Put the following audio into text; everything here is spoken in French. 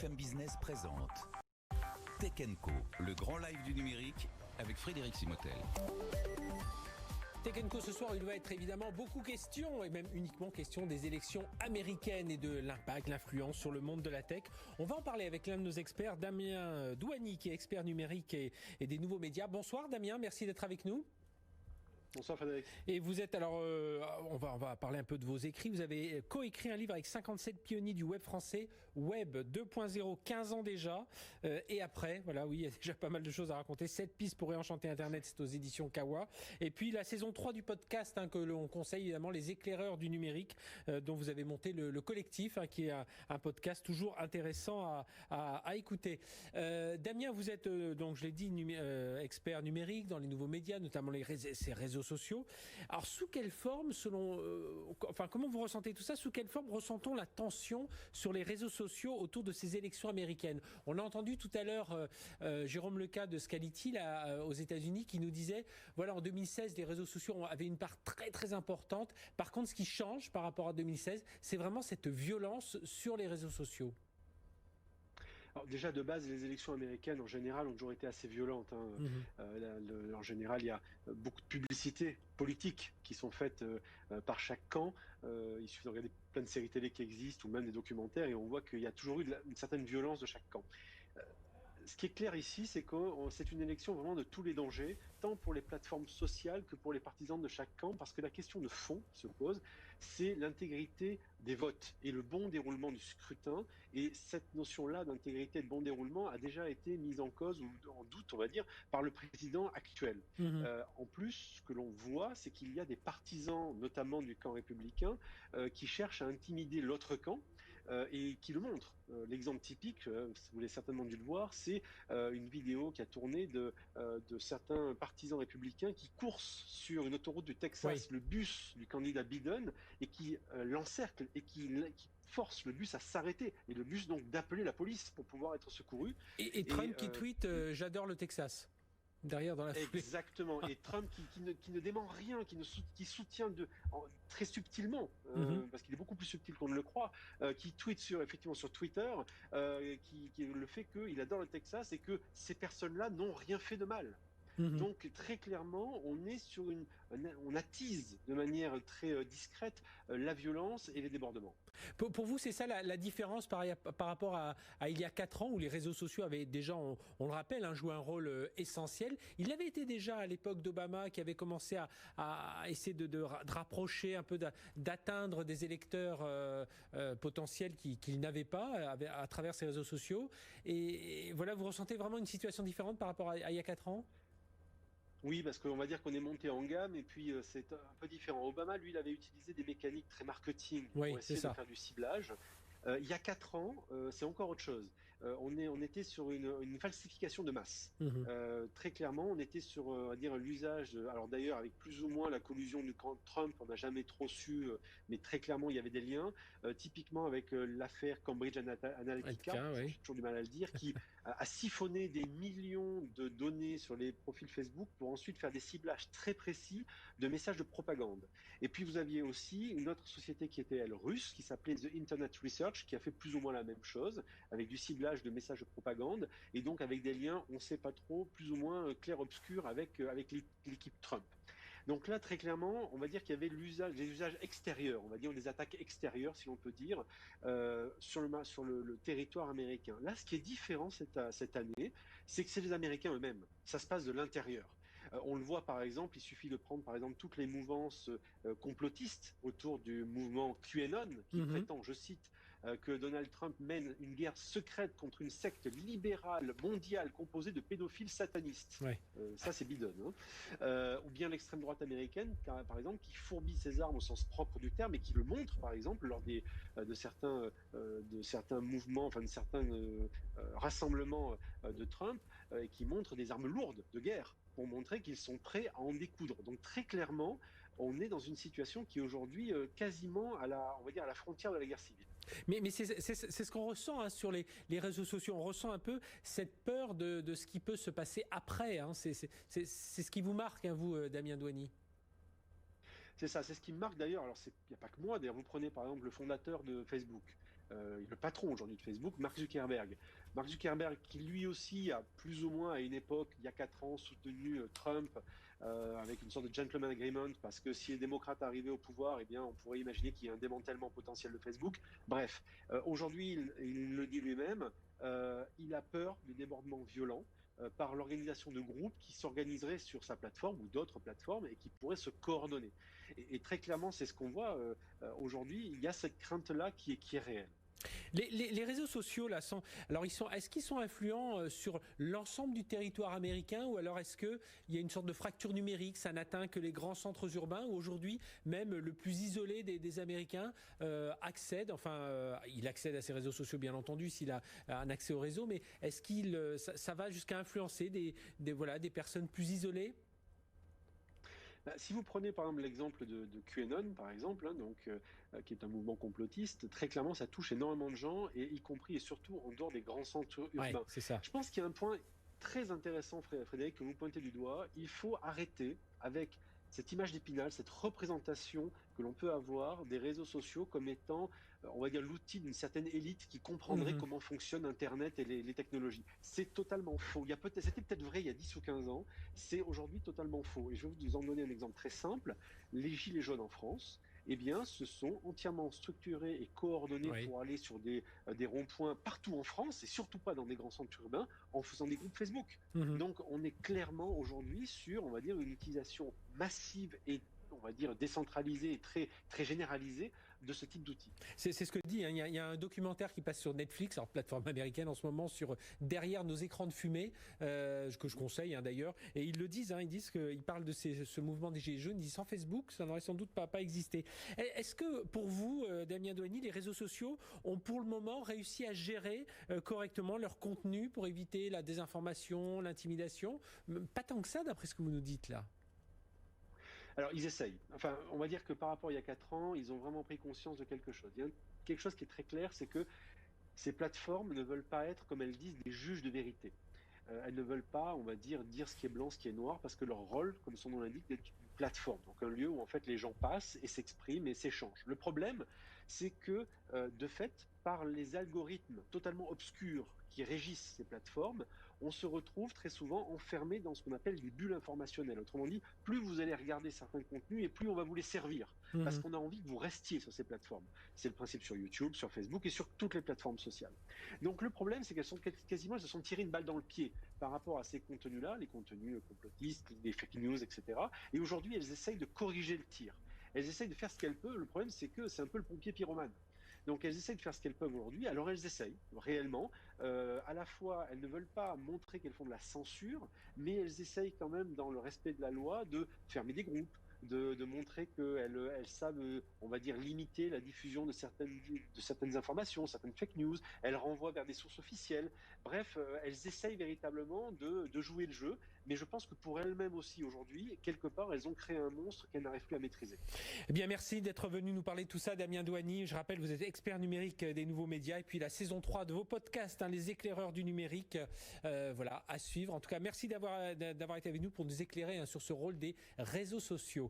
BFM Business présente Tech & Co, le grand live du numérique avec Frédéric Simotel. Tech & Co ce soir, il va être évidemment beaucoup question, et même uniquement question des élections américaines et de l'impact, l'influence sur le monde de la tech. On va en parler avec l'un de nos experts, Damien Douani, qui est expert numérique et des nouveaux médias. Bonsoir Damien, merci d'être avec nous. Bonsoir Frédéric. Et vous êtes alors, on va parler un peu de vos écrits. Vous avez coécrit un livre avec 57 pionniers du web français, Web 2.0, 15 ans déjà. Et après, voilà, oui, il y a déjà pas mal de choses à raconter. 7 pistes pour réenchanter Internet, c'est aux éditions Kawa. Et puis la saison 3 du podcast, que l'on conseille évidemment, les éclaireurs du numérique, dont vous avez monté le collectif, qui est un podcast toujours intéressant à écouter. Damien, vous êtes, donc je l'ai dit, expert numérique dans les nouveaux médias, notamment ces réseaux sociaux. Alors, sous quelle forme, comment vous ressentez tout ça? Sous quelle forme ressent-on la tension sur les réseaux sociaux autour de ces élections américaines? On a entendu tout à l'heure Jérôme Leca de Scality aux États-Unis qui nous disait, voilà, en 2016, les réseaux sociaux avaient une part très très importante. Par contre, ce qui change par rapport à 2016, c'est vraiment cette violence sur les réseaux sociaux. Alors déjà de base, les élections américaines en général ont toujours été assez violentes. En général, il y a beaucoup de publicités politiques qui sont faites par chaque camp. Il suffit de regarder plein de séries télé qui existent ou même des documentaires et on voit qu'il y a toujours eu une certaine violence de chaque camp. Ce qui est clair ici, c'est que c'est une élection vraiment de tous les dangers, tant pour les plateformes sociales que pour les partisans de chaque camp, parce que la question de fond qui se pose, c'est l'intégrité des votes et le bon déroulement du scrutin. Et cette notion-là d'intégrité et de bon déroulement a déjà été mise en cause ou en doute, on va dire, par le président actuel. En plus, ce que l'on voit, c'est qu'il y a des partisans, notamment du camp républicain, qui cherchent à intimider l'autre camp et qui le montrent. L'exemple typique, vous l'avez certainement dû le voir, c'est une vidéo qui a tourné de certains partisans républicains qui coursent sur une autoroute du Texas, oui, le bus du candidat Biden, et qui l'encerclent et qui force le bus à s'arrêter, et le bus donc d'appeler la police pour pouvoir être secouru. Et Trump qui tweet « J'adore le Texas ». Derrière dans la foulée. Exactement. Et Trump qui ne dément rien, qui soutient très subtilement, parce qu'il est beaucoup plus subtil qu'on ne le croit, qui tweet effectivement sur Twitter, qui le fait qu'il adore le Texas et que ces personnes-là n'ont rien fait de mal. Donc très clairement, on attise de manière très discrète la violence et les débordements. Pour vous, c'est ça la différence par rapport à il y a 4 ans où les réseaux sociaux avaient déjà, on le rappelle, joué un rôle essentiel. Il l'avait été déjà à l'époque d'Obama, qui avait commencé à essayer de rapprocher un peu, d'atteindre des électeurs potentiels qu'il n'avait pas à travers ces réseaux sociaux. Et voilà, vous ressentez vraiment une situation différente par rapport à il y a 4 ans? Oui, parce qu'on va dire qu'on est monté en gamme et puis c'est un peu différent. Obama, lui, il avait utilisé des mécaniques très marketing pour essayer de faire du ciblage. Il y a 4 ans, c'est encore autre chose. On était sur une falsification de masse. Très clairement, on était sur, on va dire, l'usage. Alors d'ailleurs, avec plus ou moins la collusion du camp Trump, on n'a jamais trop su, mais très clairement, il y avait des liens. Typiquement avec l'affaire Cambridge Analytica, j'ai toujours du mal à le dire, qui a siphonné des millions de données sur les profils Facebook pour ensuite faire des ciblages très précis de messages de propagande. Et puis vous aviez aussi une autre société qui était, elle, russe, qui s'appelait The Internet Research, qui a fait plus ou moins la même chose, avec du ciblage de messages de propagande, et donc avec des liens, on ne sait pas trop, plus ou moins clair-obscur avec l'équipe Trump. Donc là, très clairement, on va dire qu'il y avait des usages extérieurs, on va dire des attaques extérieures, si on peut dire, sur le territoire américain. Là, ce qui est différent cette année, c'est que c'est les Américains eux-mêmes. Ça se passe de l'intérieur. On le voit par exemple, il suffit de prendre par exemple toutes les mouvances complotistes autour du mouvement QAnon qui prétend, je cite, que Donald Trump mène une guerre secrète contre une secte libérale mondiale composée de pédophiles satanistes. Ça c'est bidon. Ou bien l'extrême droite américaine, par exemple, qui fourbit ses armes au sens propre du terme et qui le montre par exemple lors de certains mouvements, enfin de certains rassemblements de Trump, et qui montre des armes lourdes de guerre pour montrer qu'ils sont prêts à en découdre. Donc très clairement, on est dans une situation qui est aujourd'hui quasiment à la frontière de la guerre civile. Mais c'est ce qu'on ressent sur les réseaux sociaux. On ressent un peu cette peur de ce qui peut se passer après. C'est ce qui vous marque, vous, Damien Douani. C'est ça, c'est ce qui me marque d'ailleurs. Alors, il n'y a pas que moi. D'ailleurs, vous prenez par exemple le fondateur de Facebook. le patron aujourd'hui de Facebook, Mark Zuckerberg. Mark Zuckerberg, qui lui aussi a plus ou moins à une époque, il y a 4 ans, soutenu Trump avec une sorte de gentleman agreement, parce que si les démocrates arrivaient au pouvoir, eh bien, on pourrait imaginer qu'il y a un démantèlement potentiel de Facebook. Bref, aujourd'hui, il le dit lui-même, il a peur du débordement violent par l'organisation de groupes qui s'organiseraient sur sa plateforme ou d'autres plateformes et qui pourraient se coordonner. Et très clairement, c'est ce qu'on voit aujourd'hui. Il y a cette crainte-là qui est réelle. Les réseaux sociaux là est-ce qu'ils sont influents sur l'ensemble du territoire américain, ou alors est-ce que il y a une sorte de fracture numérique, ça n'atteint que les grands centres urbains, où aujourd'hui même le plus isolé des Américains accède, il accède à ces réseaux sociaux bien entendu s'il a un accès au réseau, mais est-ce qu'il ça va jusqu'à influencer des personnes plus isolées? Si vous prenez par exemple l'exemple de QAnon, par exemple, qui est un mouvement complotiste, très clairement, ça touche énormément de gens, et y compris et surtout en dehors des grands centres urbains. Ouais, c'est ça. Je pense qu'il y a un point très intéressant, Frédéric, que vous pointez du doigt. Il faut arrêter avec cette image d'Épinal, cette représentation que l'on peut avoir des réseaux sociaux comme étant, on va dire, l'outil d'une certaine élite qui comprendrait comment fonctionne Internet et les technologies. C'est totalement faux. C'était peut-être vrai il y a 10 ou 15 ans, c'est aujourd'hui totalement faux. Et je vais vous en donner un exemple très simple. Les Gilets jaunes en France, eh bien, se sont entièrement structurés et coordonnés pour aller sur des ronds-points partout en France, et surtout pas dans des grands centres urbains, en faisant des groupes Facebook. Donc, on est clairement aujourd'hui sur, on va dire, une utilisation massive et, on va dire, décentralisée et très, très généralisée de ce type d'outils. C'est ce que dit, hein. Il y a un documentaire qui passe sur Netflix, alors plateforme américaine en ce moment, sur derrière nos écrans de fumée, que je conseille d'ailleurs, et ils le disent, ils disent qu'ils parlent de ce mouvement des Gilets jaunes, ils disent sans Facebook, ça n'aurait sans doute pas existé. Est-ce que pour vous, Damien Douanier, les réseaux sociaux ont pour le moment réussi à gérer correctement leur contenu pour éviter la désinformation, l'intimidation? Pas tant que ça, d'après ce que vous nous dites là. Alors, ils essayent. Enfin, on va dire que par rapport à il y a 4 ans, ils ont vraiment pris conscience de quelque chose. Il y a quelque chose qui est très clair, c'est que ces plateformes ne veulent pas être, comme elles disent, des juges de vérité. Elles ne veulent pas, on va dire ce qui est blanc, ce qui est noir, parce que leur rôle, comme son nom l'indique, est une plateforme, donc un lieu où en fait les gens passent et s'expriment et s'échangent. Le problème, c'est que de fait, par les algorithmes totalement obscurs qui régissent ces plateformes, on se retrouve très souvent enfermé dans ce qu'on appelle des bulles informationnelles. Autrement dit, plus vous allez regarder certains contenus et plus on va vous les servir, parce qu'on a envie que vous restiez sur ces plateformes. C'est le principe sur YouTube, sur Facebook et sur toutes les plateformes sociales. Donc le problème, c'est qu'elles sont quasiment, elles se sont tirées une balle dans le pied par rapport à ces contenus-là, les contenus complotistes, les fake news, etc. Et aujourd'hui, elles essayent de corriger le tir. Elles essayent de faire ce qu'elles peuvent. Le problème, c'est que c'est un peu le pompier pyromane. Donc elles essayent de faire ce qu'elles peuvent aujourd'hui. Alors elles essayent réellement. À la fois, elles ne veulent pas montrer qu'elles font de la censure, mais elles essayent quand même, dans le respect de la loi, de fermer des groupes, de montrer qu'elles savent, on va dire, limiter la diffusion de certaines informations, certaines fake news. Elles renvoient vers des sources officielles. Bref, elles essayent véritablement de jouer le jeu, mais je pense que pour elles-mêmes aussi aujourd'hui, quelque part, elles ont créé un monstre qu'elles n'arrivent plus à maîtriser. Eh bien, merci d'être venu nous parler de tout ça, Damien Douanier. Je rappelle, vous êtes expert numérique des nouveaux médias, et puis la saison 3 de vos podcasts, les éclaireurs du numérique, voilà, à suivre. En tout cas, merci d'avoir été avec nous pour nous éclairer sur ce rôle des réseaux sociaux.